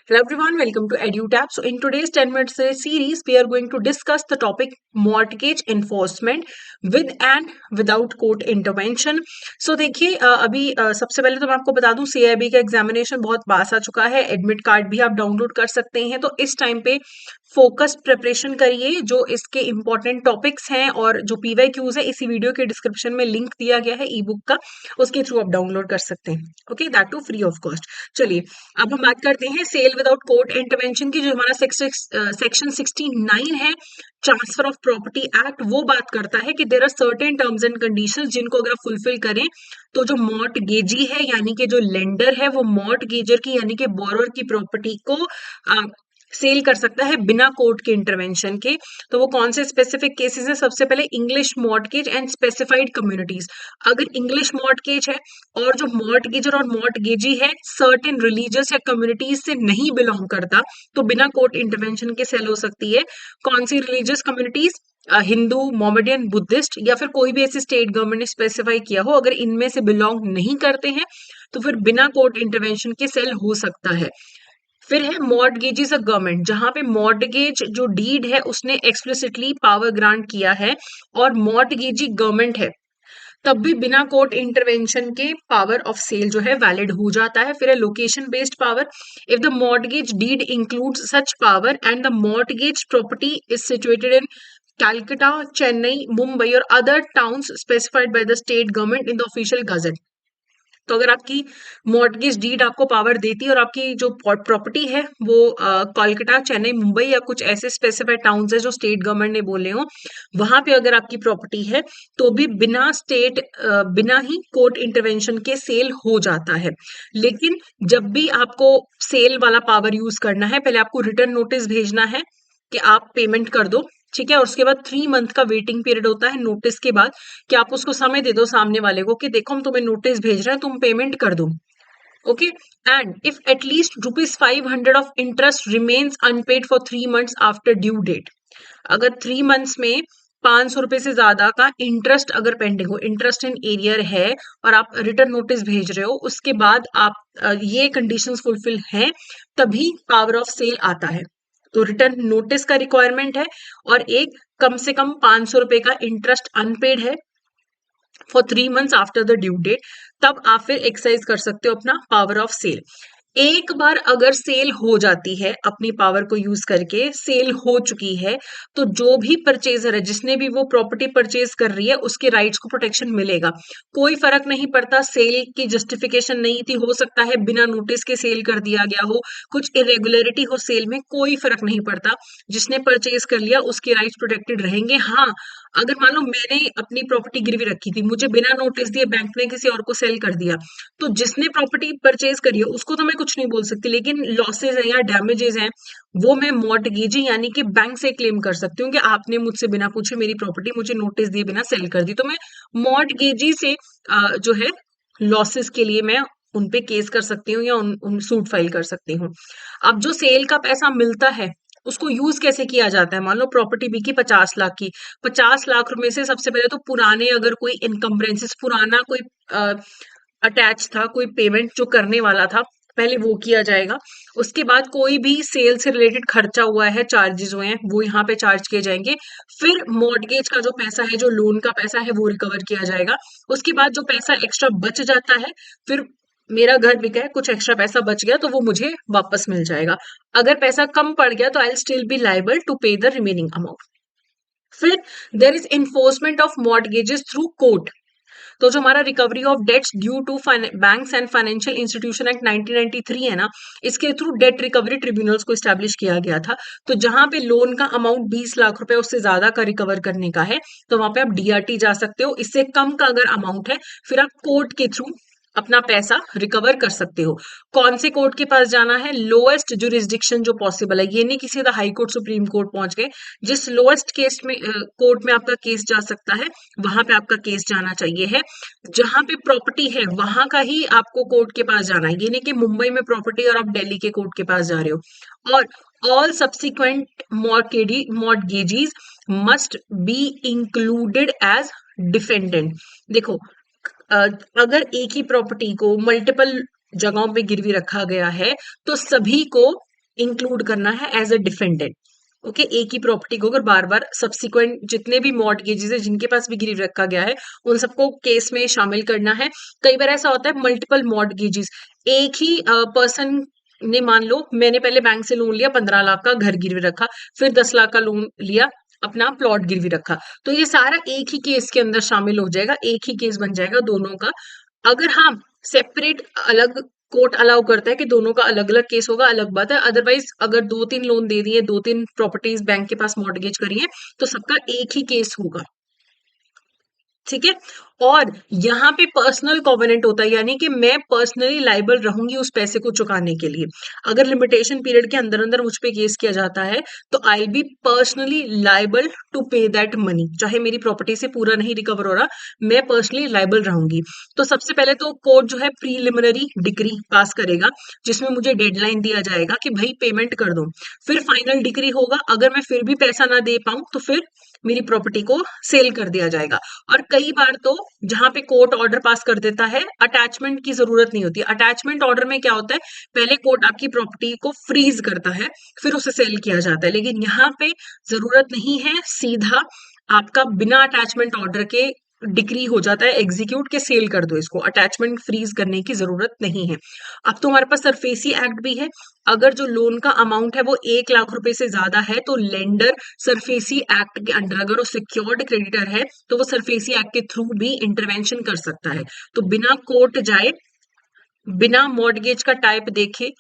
Hello everyone, welcome to EduTap. So in today's 10 minutes series, we are going to discuss the topic mortgage enforcement with and without court intervention. So देखिए सबसे पहले तो मैं आपको बता दूं CIB का एग्जामिनेशन बहुत पास आ चुका है, एडमिट कार्ड भी आप डाउनलोड कर सकते हैं। तो इस टाइम पे फोकस प्रिपरेशन करिए, जो इसके इंपॉर्टेंट टॉपिक्स हैं और जो PYQs है इसी वीडियो के डिस्क्रिप्शन में लिंक दिया गया है ई बुक का, उसके थ्रू आप डाउनलोड कर सकते हैं। Okay, that to free of cost. चलिए अब हम बात करते हैं सेल विदाउट कोर्ट इंटरवेंशन की। जो हमारा सेक्शन 69 है, ट्रांसफर ऑफ प्रॉपर्टी एक्ट, वो बात करता है कि there are certain terms and conditions जिनको अगर आप फुलफिल करें तो जो मॉर्टगेजी है यानी कि जो लेंडर है वो मॉर्टगेजर की यानी कि बोरोअर की प्रॉपर्टी को सेल कर सकता है बिना कोर्ट के इंटरवेंशन के। तो वो कौन से स्पेसिफिक केसेस हैं? सबसे पहले English mortgage and specified communities. अगर इंग्लिश मॉर्टगेज है और जो मॉर्टगेजर और मॉर्टगेजी है सर्टेन रिलीजियस या कम्युनिटीज से नहीं बिलोंग करता, तो बिना कोर्ट इंटरवेंशन के सेल हो सकती है। कौन सी religious communities? Hindu, Mohammedan, Buddhist, या फिर कोई भी ऐसी स्टेट गवर्नमेंट ने स्पेसिफाई किया हो, अगर इनमें से बिलोंग नहीं करते हैं तो फिर बिना कोर्ट इंटरवेंशन के सेल हो सकता है। फिर है मॉर्टगेजेस ऑफ गवर्नमेंट, जहां पे मॉर्टगेज जो डीड है उसने एक्सप्लिसिटली पावर ग्रांट किया है और मॉर्टगेजी गवर्नमेंट है, तब भी बिना कोर्ट इंटरवेंशन के पावर ऑफ सेल जो है वैलिड हो जाता है। फिर है location based power. If the mortgage deed includes such power and the mortgage property is situated in Calcutta, Chennai, Mumbai और other towns specified by the state government in the official gazette. तो अगर आपकी मॉर्टगेज डीड आपको पावर देती है और आपकी जो प्रॉपर्टी है वो कोलकाता, चेन्नई, मुंबई या कुछ ऐसे स्पेसिफाइड टाउन्स है जो स्टेट गवर्नमेंट ने बोले हो, वहां पे अगर आपकी प्रॉपर्टी है तो भी बिना ही कोर्ट इंटरवेंशन के सेल हो जाता है। लेकिन जब भी आपको सेल वाला पावर यूज करना है, पहले आपको रिटर्न नोटिस भेजना है कि आप पेमेंट कर दो, ठीक है। और उसके बाद 3 मंथ का वेटिंग पीरियड होता है नोटिस के बाद, कि आप उसको समय दे दो सामने वाले को कि देखो हम तुम्हें नोटिस भेज रहे हैं, तुम पेमेंट कर दो। Okay, and if at least ₹500 of interest remains unpaid for 3 months after due date. अगर 3 मंथ्स में ₹500 से ज्यादा का इंटरेस्ट अगर पेंडिंग हो, इंटरेस्ट इन एरियर है, और आप रिटर्न नोटिस भेज रहे हो, उसके बाद आप ये कंडीशंस फुलफिल हैं, तभी पावर ऑफ सेल आता है। तो रिटर्न नोटिस का रिक्वायरमेंट है और एक कम से कम ₹500 का इंटरेस्ट अनपेड है for 3 months after the due date, तब आप फिर एक्सरसाइज कर सकते हो अपना पावर ऑफ सेल। एक बार अगर सेल हो जाती है, अपनी पावर को यूज करके सेल हो चुकी है, तो जो भी परचेजर है, जिसने भी वो प्रॉपर्टी परचेज कर रही है, उसके राइट्स को प्रोटेक्शन मिलेगा। कोई फर्क नहीं पड़ता सेल की जस्टिफिकेशन नहीं थी, हो सकता है बिना नोटिस के सेल कर दिया गया हो, कुछ इरेगुलरिटी हो सेल में, कोई फर्क नहीं पड़ता। जिसने परचेज कर लिया उसके राइट्स प्रोटेक्टेड रहेंगे। हाँ, अगर मान लो मैंने अपनी प्रॉपर्टी गिरवी रखी थी, मुझे बिना नोटिस दिए बैंक ने किसी और को सेल कर दिया, तो जिसने प्रॉपर्टी परचेज करी है उसको तो मैं कुछ नहीं बोल सकती, लेकिन लॉसेज है या डैमेजेस हैं वो मैं मॉर्टगेजी यानी कि बैंक से क्लेम कर सकती हूँ कि आपने मुझसे बिना पूछे मेरी प्रॉपर्टी मुझे नोटिस दिए बिना सेल कर दी। तो मैं मॉर्टगेजी से जो है लॉसेस के लिए मैं उन पे केस कर सकती हूँ या उन सूट फाइल कर सकती हूँ। अब जो सेल का पैसा मिलता है उसको यूज कैसे किया जाता है? मान लो प्रॉपर्टी बिकी 50 लाख की, 50 लाख रुपए से सबसे पहले तो पुराने अगर कोई इनकम्बरेंसेस, पुराना कोई अटैच था, कोई पेमेंट जो करने वाला था, पहले वो किया जाएगा। उसके बाद कोई भी सेल से रिलेटेड खर्चा हुआ है, चार्जेस हुए हैं, वो यहाँ पे चार्ज किए जाएंगे। फिर मॉर्टगेज का जो पैसा है, जो लोन का पैसा है, वो रिकवर किया जाएगा। उसके बाद जो पैसा एक्स्ट्रा बच जाता है, फिर मेरा घर बिका है, कुछ एक्स्ट्रा पैसा बच गया तो वो मुझे वापस मिल जाएगा। अगर पैसा कम पड़ गया तो I still be liable to pay the remaining amount. फिर there is enforcement of mortgages through court. तो जो हमारा recovery of debts due to banks and financial institution act 1993 है ना, इसके थ्रू डेट रिकवरी ट्रिब्यूनल्स को स्टैब्लिश किया गया था। तो जहां पे लोन का अमाउंट 20 लाख रुपए उससे ज्यादा का रिकवर करने का है, तो वहां पे आप DRT जा सकते हो। इससे कम का अगर अमाउंट है, फिर आप कोर्ट के थ्रू अपना पैसा रिकवर कर सकते हो। कौन से कोर्ट के पास जाना है? लोएस्ट जुरिस्डिक्शन जो पॉसिबल है, ये नहीं कि सीधा हाई कोर्ट, सुप्रीम कोर्ट पहुंच गए। जिस लोएस्ट केस में कोर्ट में आपका केस जा सकता है, वहां पे आपका केस जाना चाहिए है। जहां पे प्रॉपर्टी है वहां का ही आपको कोर्ट के पास जाना है, ये नहीं कि मुंबई में प्रॉपर्टी और आप दिल्ली के कोर्ट के पास जा रहे हो। और all subsequent mortgagees must be included as defendant. देखो, अगर एक ही प्रॉपर्टी को मल्टीपल जगहों पे गिरवी रखा गया है, तो सभी को इंक्लूड करना है एज अ डिफेंडेंट। ओके, एक ही प्रॉपर्टी को अगर बार बार सब्सिक्वेंट जितने भी मॉर्टगेजेस है जिनके पास भी गिरवी रखा गया है उन सबको केस में शामिल करना है। कई बार ऐसा होता है मल्टीपल मॉर्टगेजेस, एक ही पर्सन ने, मान लो मैंने पहले बैंक से लोन लिया 15 लाख का, घर गिरवी रखा, फिर 10 लाख का लोन लिया, अपना प्लॉट गिरवी रखा, तो ये सारा एक ही केस के अंदर शामिल हो जाएगा, एक ही केस बन जाएगा दोनों का। अगर हाँ सेपरेट अलग कोर्ट अलाउ करता है कि दोनों का अलग अलग केस होगा, अलग बात है। अदरवाइज अगर 2-3 लोन दे दिए, 2-3 प्रॉपर्टीज बैंक के पास मॉर्टगेज करी है, तो सबका एक ही केस होगा। ठीक है, और यहाँ पे पर्सनल कॉवेनेंट होता है, यानी कि मैं पर्सनली लाइबल रहूंगी उस पैसे को चुकाने के लिए। अगर लिमिटेशन पीरियड के अंदर अंदर मुझ पे केस किया जाता है तो आई बी पर्सनली लाइबल टू पे दैट मनी, चाहे मेरी प्रॉपर्टी से पूरा नहीं रिकवर हो रहा, मैं पर्सनली लाइबल रहूंगी। तो सबसे पहले तो कोर्ट जो है प्रीलिमिनरी डिक्री पास करेगा, जिसमें मुझे डेडलाइन दिया जाएगा कि भाई पेमेंट कर दो। फिर फाइनल डिक्री होगा, अगर मैं फिर भी पैसा ना दे पाऊं तो फिर मेरी प्रॉपर्टी को सेल कर दिया जाएगा। और कई बार तो जहां पे कोर्ट ऑर्डर पास कर देता है, अटैचमेंट की जरूरत नहीं होती। अटैचमेंट ऑर्डर में क्या होता है, पहले कोर्ट आपकी प्रॉपर्टी को फ्रीज करता है, फिर उसे सेल किया जाता है, लेकिन यहाँ पे जरूरत नहीं है, सीधा आपका बिना अटैचमेंट ऑर्डर के डिक्री हो जाता है एग्जीक्यूट के सेल कर दो इसको, अटैचमेंट फ्रीज करने की जरूरत नहीं है। अब तो हमारे पास सरफेसी एक्ट भी है, अगर जो लोन का अमाउंट है वो 1 लाख रुपए से ज्यादा है तो लेंडर सरफेसी एक्ट के अंडर, अगर वो सिक्योर्ड क्रेडिटर है तो वो सरफेसी एक्ट के थ्रू भी इंटरवेंशन कर सकता है। तो बिना कोर्ट जाए, बिना मॉर्टगेज का टाइप देखे,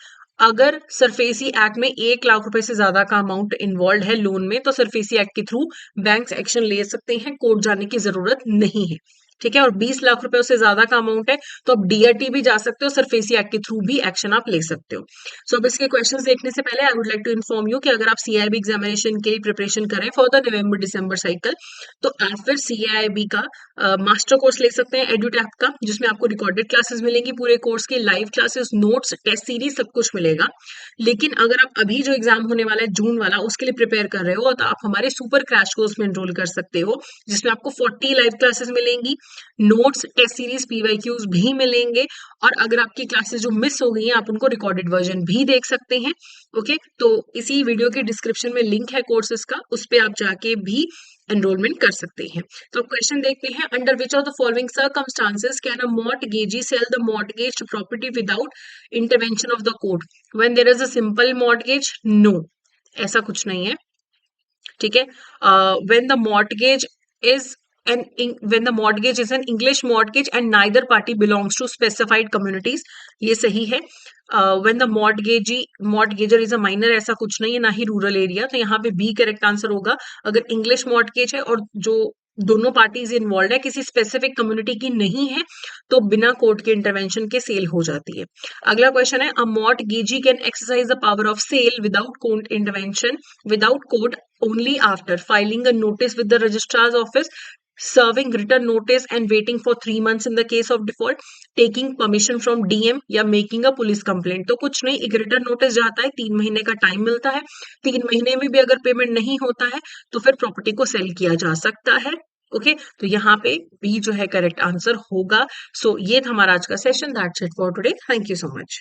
अगर सरफेसी एक्ट में 1 लाख रुपए से ज्यादा का अमाउंट इन्वॉल्व है लोन में, तो सरफेसी एक्ट के थ्रू बैंक एक्शन ले सकते हैं, कोर्ट जाने की जरूरत नहीं है। ठीक है, और 20 लाख रुपए से ज्यादा का अमाउंट है तो आप डीआरटी भी जा सकते हो, सरफेसी एक्ट के थ्रू भी एक्शन आप ले सकते हो। सो अब इसके क्वेश्चंस देखने से पहले I would like to inform you कि अगर आप सीआईबी एग्जामिनेशन के प्रिपरेशन करें for the November December cycle, तो आप फिर सीआईबी का मास्टर कोर्स ले सकते हैं एड्यूटैप का, जिसमें आपको रिकॉर्डेड क्लासेस मिलेंगी पूरे कोर्स की, live classes, notes, test series, सब कुछ मिलेगा। लेकिन अगर आप अभी जो एग्जाम होने वाला है जून वाला, उसके लिए प्रिपेयर कर रहे हो, तो आप हमारे सुपर क्रैश कोर्स में एनरोल कर सकते हो, जिसमें आपको 40 लाइव क्लासेस मिलेंगी, नोट्स, टेस्ट सीरीज, पीवाईक्यूज भी मिलेंगे, और अगर आपकी क्लासेस जो मिस हो गई हैं आप उनको रिकॉर्डेड वर्जन भी देख सकते हैं। ओके, तो इसी वीडियो के डिस्क्रिप्शन में लिंक है कोर्सेज का, उस पे आप जाके भी एनरोलमेंट कर सकते हैं। तो क्वेश्चन देखते हैं, under which of the following circumstances can a mortgagee sell the mortgaged property without intervention of the court? When there is a simple mortgage, no, ऐसा कुछ नहीं है। ठीक है, when the mortgage is when the mortgage is an English mortgage and neither party belongs to specified communities, ये सही है। when the mortgager is a minor, ऐसा कुछ नहीं है, ना ही रूरल एरिया, तो यहाँ पे बी करेक्ट आंसर होगा। अगर इंग्लिश मॉर्टगेज है और जो दोनों पार्टीज इन्वॉल्व है किसी स्पेसिफिक कम्युनिटी की नहीं है, तो बिना कोर्ट के इंटरवेंशन के सेल हो जाती है। अगला क्वेश्चन है, a mortgagee can exercise the power of sale without court intervention without court only after filing a notice with the registrar's office, serving written notice and waiting for 3 months in the case of default, taking permission from DM या making a police complaint। तो कुछ नहीं, एक return notice जाता है, 3 महीने का time मिलता है, 3 महीने में भी अगर पेमेंट नहीं होता है तो फिर प्रॉपर्टी को सेल किया जा सकता है। ओके, तो यहाँ पे बी जो है करेक्ट आंसर होगा। सो ये था हमारा आज का session, that's it for today, thank you so much.